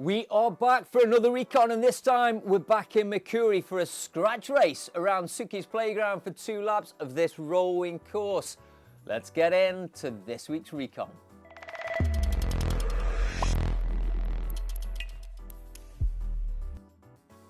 We are back for another recon, and this time we're back in Makuri for a scratch race around Suki's playground for 2 laps of this rolling course. Let's get into this week's recon.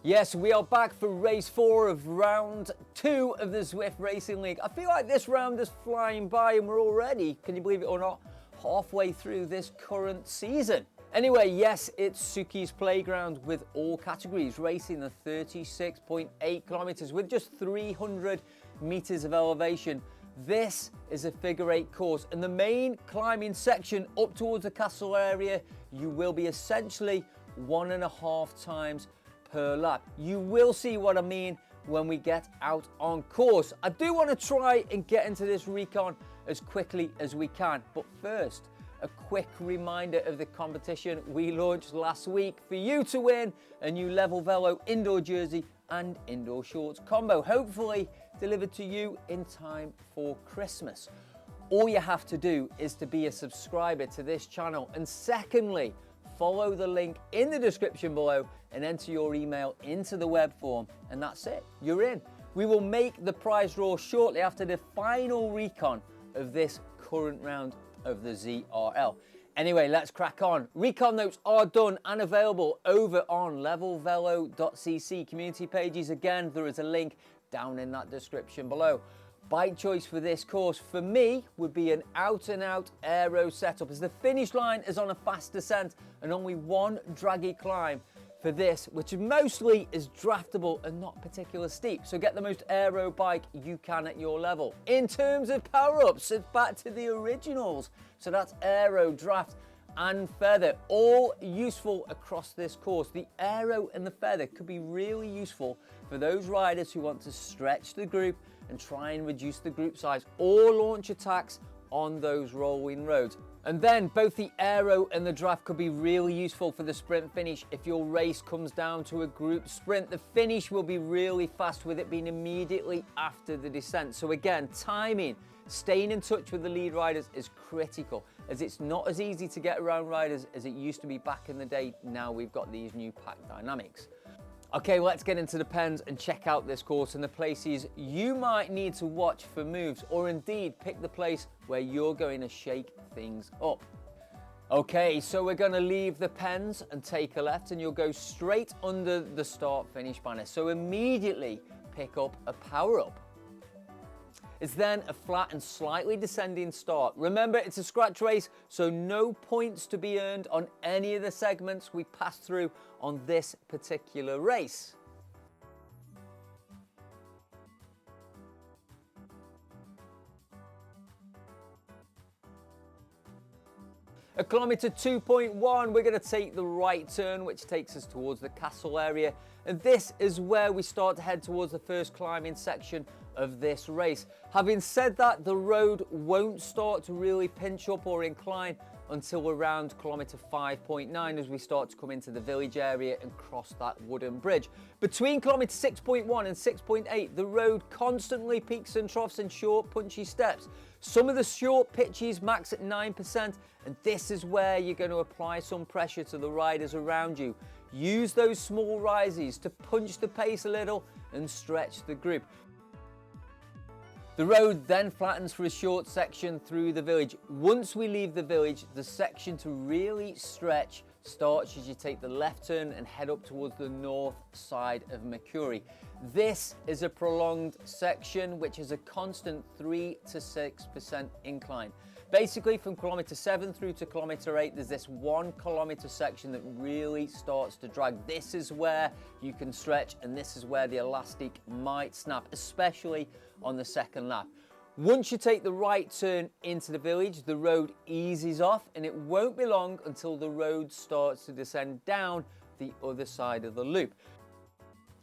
Yes, we are back for race 4 of round 2 of the Zwift Racing League. I feel like this round is flying by and we're already, can you believe it or not, halfway through this current season. Anyway, yes, it's Suki's playground with all categories, racing the 36.8 kilometers with just 300 meters of elevation. This is a figure 8 course, and the main climbing section up towards the castle area, you will be essentially 1.5 times per lap. You will see what I mean when we get out on course. I do want to try and get into this recon as quickly as we can, but first, a quick reminder of the competition we launched last week for you to win a new Level Velo indoor jersey and indoor shorts combo, hopefully delivered to you in time for Christmas. All you have to do is to be a subscriber to this channel, and secondly, follow the link in the description below and enter your email into the web form, and that's it, you're in. We will make the prize draw shortly after the final recon of this current round of the ZRL. Anyway, let's crack on. Recon notes are done and available over on levelvelo.cc community pages. Again, there is a link down in that description below. Bike choice for this course for me would be an out and out aero setup, as the finish line is on a fast descent and only one draggy climb for this, which mostly is draftable and not particularly steep. So get the most aero bike you can at your level. In terms of power-ups, it's back to the originals. So that's aero, draft and feather, all useful across this course. The aero and the feather could be really useful for those riders who want to stretch the group and try and reduce the group size or launch attacks on those rolling roads. And then both the aero and the draft could be really useful for the sprint finish if your race comes down to a group sprint. The finish will be really fast with it being immediately after the descent. So again, timing, staying in touch with the lead riders is critical, as it's not as easy to get around riders as it used to be back in the day. Now we've got these new pack dynamics. Okay, let's get into the pens and check out this course and the places you might need to watch for moves, or indeed pick the place where you're going to shake things up. Okay, so we're going to leave the pens and take a left, and you'll go straight under the start finish banner. So immediately pick up a power up. It's then a flat and slightly descending start. Remember, it's a scratch race, so no points to be earned on any of the segments we pass through on this particular race. At kilometer 2.1, we're going to take the right turn, which takes us towards the castle area. And this is where we start to head towards the first climbing section of this race. Having said that, the road won't start to really pinch up or incline until around kilometer 5.9, as we start to come into the village area and cross that wooden bridge. Between kilometer 6.1 and 6.8, the road constantly peaks and troughs in short, punchy steps. Some of the short pitches max at 9%, and this is where you're going to apply some pressure to the riders around you. Use those small rises to punch the pace a little and stretch the group. The road then flattens for a short section through the village. Once we leave the village, the section to really stretch starts as you take the left turn and head up towards the north side of Makuri. This is a prolonged section which is a constant 3 to 6% incline. Basically, from kilometer 7 through to kilometer 8, there's this 1 kilometer section that really starts to drag. This is where you can stretch, and this is where the elastic might snap, especially on the second lap. Once you take the right turn into the village, the road eases off, and it won't be long until the road starts to descend down the other side of the loop.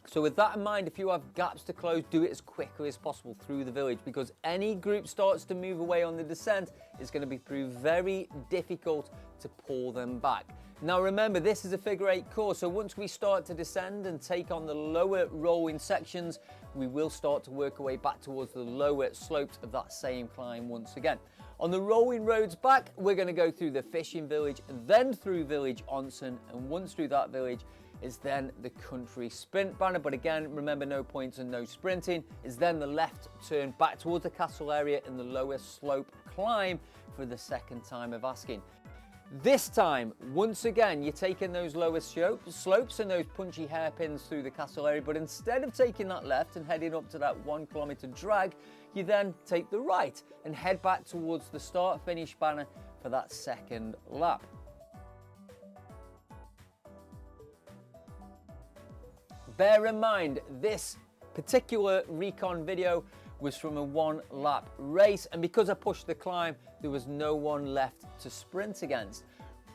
So with that in mind, if you have gaps to close, do it as quickly as possible through the village, because any group starts to move away on the descent, it's going to be very difficult to pull them back. Now remember, this is a figure 8 course, so once we start to descend and take on the lower rolling sections, we will start to work our way back towards the lower slopes of that same climb once again. On the rolling roads back, we're going to go through the fishing village, and then through village Onsen, and once through that village is then the country sprint banner. But again, remember, no points and no sprinting. Is then the left turn back towards the castle area and the lower slope climb for the second time of asking. This time, once again, you're taking those lower slopes and those punchy hairpins through the castle area, but instead of taking that left and heading up to that 1 kilometre drag, you then take the right and head back towards the start-finish banner for that second lap. Bear in mind, this particular RECON video was from a 1 lap race, and because I pushed the climb, there was no one left to sprint against.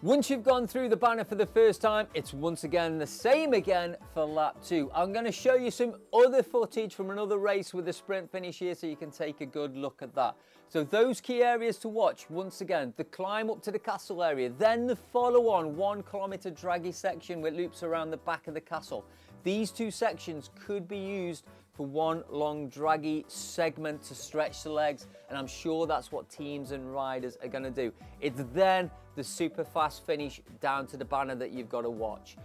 Once you've gone through the banner for the first time, it's once again the same again for lap 2. I'm going to show you some other footage from another race with a sprint finish here so you can take a good look at that. So those key areas to watch, once again, the climb up to the castle area, then the follow-on 1 kilometre draggy section where it loops around the back of the castle. These two sections could be used for one long draggy segment to stretch the legs, and I'm sure that's what teams and riders are going to do. It's then the super fast finish down to the banner that you've got to watch.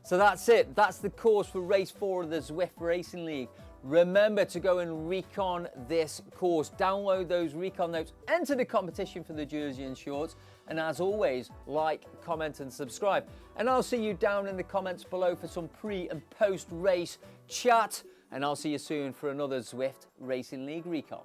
So that's it. That's the course for race 4 of the Zwift Racing League. Remember to go and recon this course. Download those recon notes, enter the competition for the jersey and shorts, and as always, like, comment and subscribe. And I'll see you down in the comments below for some pre and post race chat, and I'll see you soon for another Zwift Racing League recon.